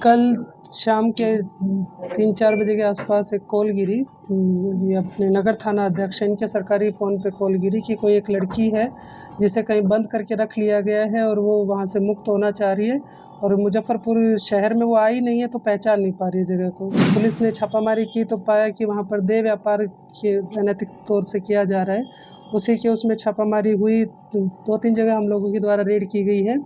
कल शाम के 3-4 बजे के आसपास एक कॉल गिरी। ये अपने नगर थाना अध्यक्ष इनके सरकारी फ़ोन पे कॉल गिरी कि कोई एक लड़की है जिसे कहीं बंद करके रख लिया गया है और वो वहाँ से मुक्त होना चाह रही है और मुजफ्फरपुर शहर में वो आई नहीं है तो पहचान नहीं पा रही है जगह को। पुलिस ने छापामारी की तो पाया कि वहाँ पर देह व्यापार के अनैतिक तौर से किया जा रहा है। उसी के उसमें छापामारी हुई। 2-3 जगह हम लोगों के द्वारा रेड की गई है।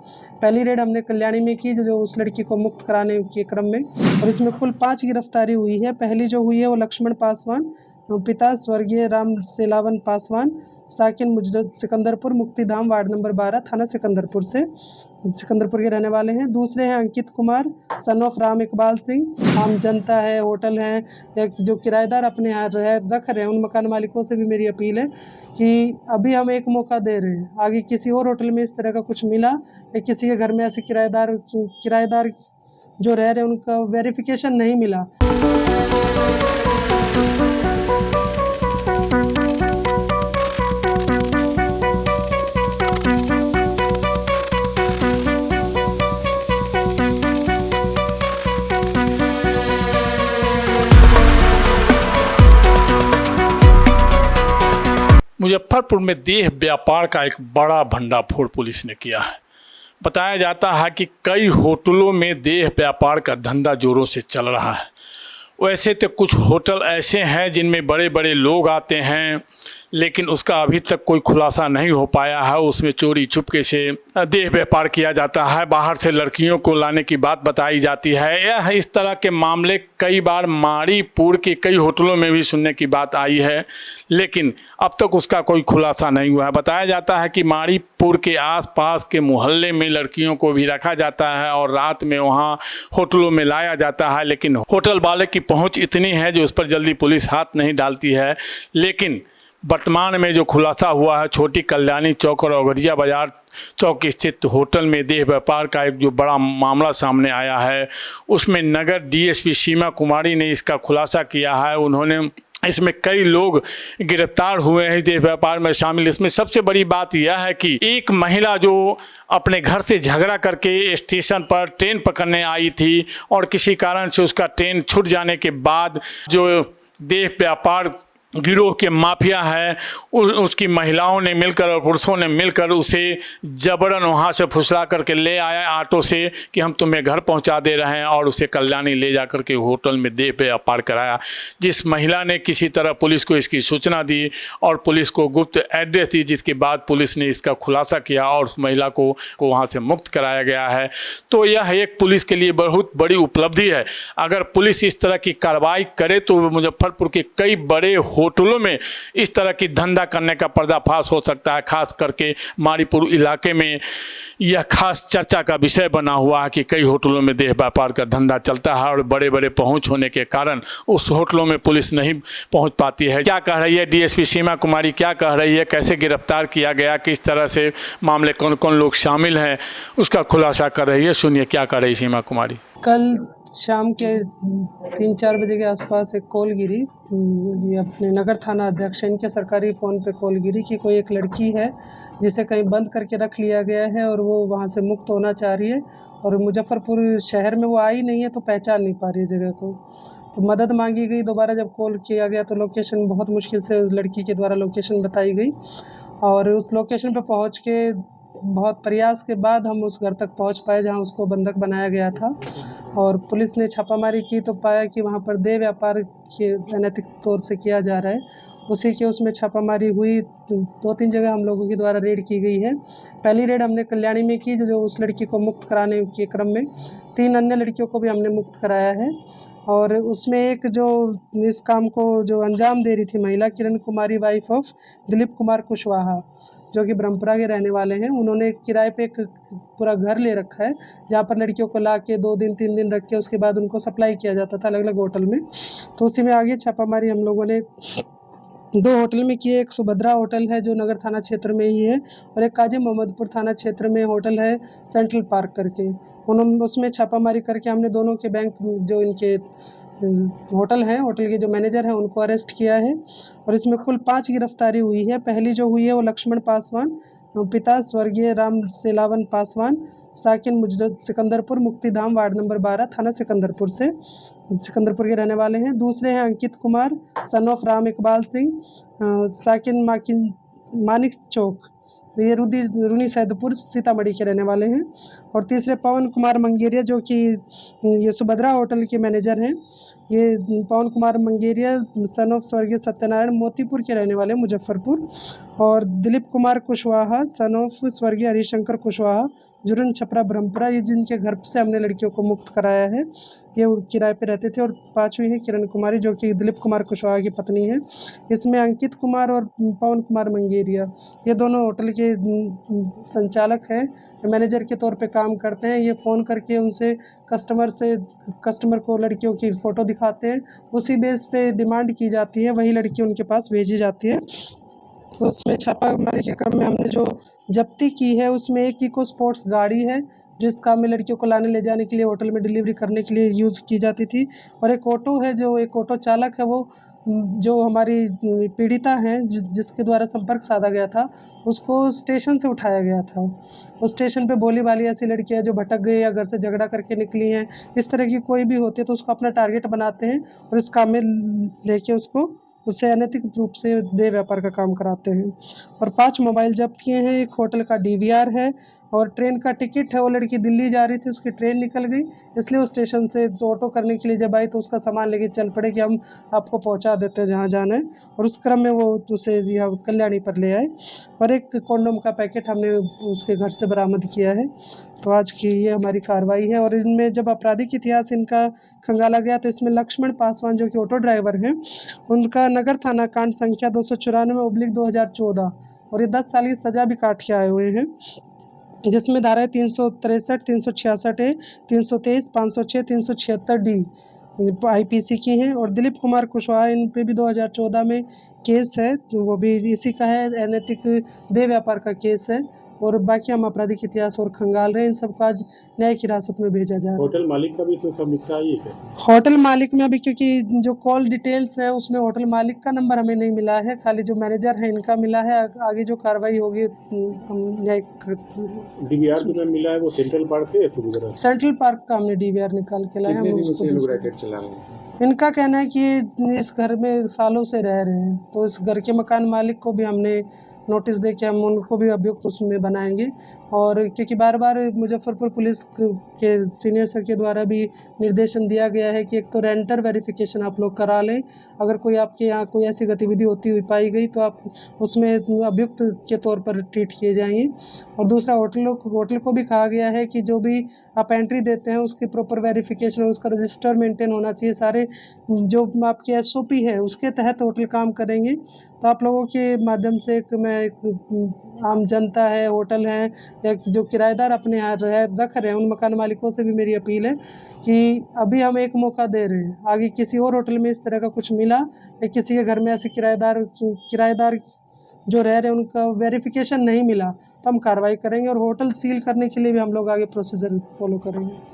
पहली रेड हमने कल्याणी में की जो उस लड़की को मुक्त कराने के क्रम में, और इसमें कुल 5 गिरफ्तारी हुई है। पहली जो हुई है वो लक्ष्मण पासवान, पिता स्वर्गीय राम सेलावन पासवान, साकिन सिकंदरपुर, मुक्तिधाम, वार्ड नंबर 12, थाना सिकंदरपुर के रहने वाले हैं। दूसरे हैं अंकित कुमार, सन ऑफ राम इकबाल सिंह। आम जनता है, होटल है, एक जो किराएदार अपने यहाँ रख रहे हैं उन मकान मालिकों से भी मेरी अपील है कि अभी हम एक मौका दे रहे हैं। आगे किसी और होटल में इस तरह का कुछ मिला या किसी के घर में ऐसे किराएदार जो रह रहे हैं उनका वेरिफिकेशन नहीं मिला। मुजफ्फरपुर में देह व्यापार का एक बड़ा भंडाफोड़ पुलिस ने किया है। बताया जाता है कि कई होटलों में देह व्यापार का धंधा जोरों से चल रहा है। वैसे तो कुछ होटल ऐसे हैं जिनमें बड़े बड़े लोग आते हैं, लेकिन उसका अभी तक कोई खुलासा नहीं हो पाया है। उसमें चोरी चुपके से देह व्यापार किया जाता है, बाहर से लड़कियों को लाने की बात बताई जाती है। यह इस तरह के मामले कई बार मारीपुर के कई होटलों में भी सुनने की बात आई है, लेकिन अब तक उसका कोई खुलासा नहीं हुआ है। बताया जाता है कि मारीपुर के आसपास के मोहल्ले में लड़कियों को भी रखा जाता है और रात में वहाँ होटलों में लाया जाता है, लेकिन होटल वाले की पहुँच इतनी है जो उस पर जल्दी पुलिस हाथ नहीं डालती है। लेकिन वर्तमान में जो खुलासा हुआ है, छोटी कल्याणी चौक और औगरिया बाजार चौक स्थित होटल में देह व्यापार का एक जो बड़ा मामला सामने आया है, उसमें नगर डीएसपी सीमा कुमारी ने इसका खुलासा किया है। उन्होंने इसमें कई लोग गिरफ्तार हुए हैं देह व्यापार में शामिल। इसमें सबसे बड़ी बात यह है कि एक महिला जो अपने घर से झगड़ा करके स्टेशन पर ट्रेन पकड़ने आई थी और किसी कारण से उसका ट्रेन छूट जाने के बाद जो देह व्यापार गिरोह के माफिया है उसकी महिलाओं ने मिलकर और पुरुषों ने मिलकर उसे जबरन वहाँ से फुसला करके ले आया ऑटो से कि हम तुम्हें घर पहुँचा दे रहे हैं, और उसे कल्याणी ले जा करके होटल में देह व्यापार कराया। जिस महिला ने किसी तरह पुलिस को इसकी सूचना दी और पुलिस को गुप्त एड्रेस दी, जिसके बाद पुलिस ने इसका खुलासा किया और उस महिला को वहाँ से मुक्त कराया गया है। तो यह एक पुलिस के लिए बहुत बड़ी उपलब्धि है। अगर पुलिस इस तरह की कार्रवाई करे तो मुजफ्फरपुर के कई बड़े होटलों में इस तरह की धंधा करने का पर्दाफाश हो सकता है। खास करके मारीपुर इलाके में यह खास चर्चा का विषय बना हुआ है कि कई होटलों में देह व्यापार का धंधा चलता है और बड़े बड़े पहुंच होने के कारण उस होटलों में पुलिस नहीं पहुंच पाती है। क्या कह रही है डीएसपी सीमा कुमारी, क्या कह रही है, कैसे गिरफ्तार किया गया, किस तरह से मामले कौन कौन लोग शामिल हैं, उसका खुलासा कर रही है। सुनिए क्या कह रही सीमा कुमारी। कल शाम के 3-4 बजे के आसपास एक कॉल गिरी। ये अपने नगर थाना अध्यक्ष इनके सरकारी फ़ोन पे कॉल गिरी कि कोई एक लड़की है जिसे कहीं बंद करके रख लिया गया है और वो वहाँ से मुक्त होना चाह रही है और मुजफ्फरपुर शहर में वो आई नहीं है तो पहचान नहीं पा रही है जगह को। तो मदद मांगी गई। दोबारा जब कॉल किया गया तो लोकेशन बहुत मुश्किल से लड़की के द्वारा लोकेशन बताई गई और उस लोकेशन पर पहुँच के बहुत प्रयास के बाद हम उस घर तक पहुंच पाए जहां उसको बंधक बनाया गया था। और पुलिस ने छापामारी की तो पाया कि वहां पर देह व्यापार के अनैतिक तौर से किया जा रहा है। उसी के उसमें छापामारी हुई। 2-3 जगह हम लोगों के द्वारा रेड की गई है। पहली रेड हमने कल्याणी में की जो उस लड़की को मुक्त कराने के क्रम में 3 अन्य लड़कियों को भी हमने मुक्त कराया है। और उसमें एक जो इस काम को जो अंजाम दे रही थी महिला, किरण कुमारी, वाइफ ऑफ दिलीप कुमार कुशवाहा, जो कि ब्रह्मपुरा के रहने वाले हैं, उन्होंने किराए पे एक पूरा घर ले रखा है जहाँ पर लड़कियों को ला के 2 दिन 3 दिन रख के उसके बाद उनको सप्लाई किया जाता था अलग अलग होटल में। तो उसी में आगे छापामारी हम लोगों ने 2 होटल में किए। एक सुभद्रा होटल है जो नगर थाना क्षेत्र में ही है और एक काजी मोहम्मदपुर थाना क्षेत्र में होटल है सेंट्रल पार्क करके। उन्होंने उसमें छापामारी करके हमने दोनों के बैंक जो इनके होटल हैं, होटल के जो मैनेजर हैं उनको अरेस्ट किया है और इसमें कुल 5 गिरफ्तारी हुई है। पहली जो हुई है वो लक्ष्मण पासवान, पिता स्वर्गीय राम सेलावन पासवान, साकिन मुजरत सिकंदरपुर मुक्तिधाम वार्ड नंबर 12 थाना सिकंदरपुर के रहने वाले हैं। दूसरे हैं अंकित कुमार सन ऑफ राम इकबाल सिंह, साकिन मानिक चौक, ये रूनी सैदपुर सीतामढ़ी के रहने वाले हैं। और तीसरे पवन कुमार मंगेरिया, जो कि ये सुभद्रा होटल के मैनेजर हैं। ये पवन कुमार मंगेरिया सन ऑफ स्वर्गीय सत्यनारायण मोतीपुर के रहने वाले मुजफ्फरपुर। और दिलीप कुमार कुशवाहा सन ऑफ स्वर्गीय हरिशंकर कुशवाहा जुर्न छपरा ब्रह्मपुरा, ये जिनके घर से हमने लड़कियों को मुक्त कराया है, ये किराए पे रहते थे। और पांचवी है किरण कुमारी, जो कि दिलीप कुमार कुशवाहा की पत्नी है। इसमें अंकित कुमार और पवन कुमार मंगेरिया, ये दोनों होटल के संचालक हैं, मैनेजर के तौर पे काम करते हैं। ये फ़ोन करके उनसे कस्टमर को लड़कियों की फ़ोटो दिखाते हैं, उसी बेस पे डिमांड की जाती है, वही लड़की उनके पास भेजी जाती है। तो उसमें छापामारी के क्रम में हमने जो जब्ती की है, उसमें एक इको स्पोर्ट्स गाड़ी है, जिस काम में लड़कियों को लाने ले जाने के लिए होटल में डिलीवरी करने के लिए यूज़ की जाती थी। और एक ऑटो है, जो एक ऑटो चालक है, वो जो हमारी पीड़िता हैं जिसके द्वारा संपर्क साधा गया था, उसको स्टेशन से उठाया गया था। उस स्टेशन पे भोली भाली ऐसी लड़कियाँ जो भटक गई या घर से झगड़ा करके निकली हैं, इस तरह की कोई भी होती है तो उसको अपना टारगेट बनाते हैं और इस काम में लेके उससे अनैतिक रूप से देह व्यापार का काम कराते हैं। और 5 मोबाइल जब्त किए हैं। एक होटल का डीवीआर है और ट्रेन का टिकट है। वो लड़की दिल्ली जा रही थी, उसकी ट्रेन निकल गई, इसलिए वो स्टेशन से तो ऑटो करने के लिए जब आई तो उसका सामान लेके चल पड़े कि हम आपको पहुंचा देते हैं जहां जाना है। और उस क्रम में वो उसे यहाँ कल्याणी पर ले आए। और एक कॉन्डोम का पैकेट हमने उसके घर से बरामद किया है। तो आज की ये हमारी कार्रवाई है। और इनमें जब आपराधिक इतिहास इनका खंगाला गया तो इसमें लक्ष्मण पासवान, जो कि ऑटो ड्राइवर हैं, उनका नगर थाना कांड संख्या 294/2014 और ये 10 साल की सज़ा भी काट के आए हुए हैं, जिसमें धाराएँ 363, 366 ए, 323, 506, 376 डी IPC की हैं। और दिलीप कुमार कुशवाहा, इन पे भी 2014 में केस है, तो वो भी इसी का है, अनैतिक देह व्यापार का केस है। और बाकी हम आपराधिक इतिहास और खंगाल रहे हैं। इन सबको आज न्यायिक हिरासत में भेजा जा रहा है। होटल मालिक का भी इसमें सब लिखा है? होटल मालिक में अभी, क्योंकि जो कॉल डिटेल्स है उसमें होटल मालिक का नंबर हमें नहीं मिला है, खाली जो मैनेजर है इनका मिला है। आगे जो कार्रवाई होगी हम न्यायिक। डीवीआर जो मिला है वो सेंट्रल पार्क है या सेंट्रल पार्क का हमने डीवीआर निकाल के लाए हैं। इनका कहना है कि इस घर में सालों से रह रहे हैं, तो इस घर के मकान मालिक को भी हमने नोटिस दे के हम उनको भी अभियुक्त उसमें बनाएंगे। और क्योंकि बार बार मुजफ्फरपुर पुलिस के सीनियर सर के द्वारा भी निर्देशन दिया गया है कि एक तो रेंटर वेरिफिकेशन आप लोग करा लें, अगर कोई आपके यहाँ कोई ऐसी गतिविधि होती हुई पाई गई तो आप उसमें अभियुक्त के तौर पर ट्रीट किए जाएंगे। और दूसरा, होटल को भी कहा गया है कि जो भी आप एंट्री देते हैं उसकी प्रॉपर वेरिफिकेशन, उसका रजिस्टर मेंटेन होना चाहिए, सारे जो आपकी SOP है उसके तहत होटल काम करेंगे। तो आप लोगों के माध्यम से एक आम जनता है, होटल है, या जो किराएदार अपने यहाँ रख रहे हैं, उन मकान मालिकों से भी मेरी अपील है कि अभी हम एक मौका दे रहे हैं, आगे किसी और होटल में इस तरह का कुछ मिला या किसी के घर में ऐसे किराएदार जो रह रहे हैं उनका वेरिफिकेशन नहीं मिला तो हम कार्रवाई करेंगे। और होटल सील करने के लिए भी हम लोग आगे प्रोसीजर फॉलो करेंगे।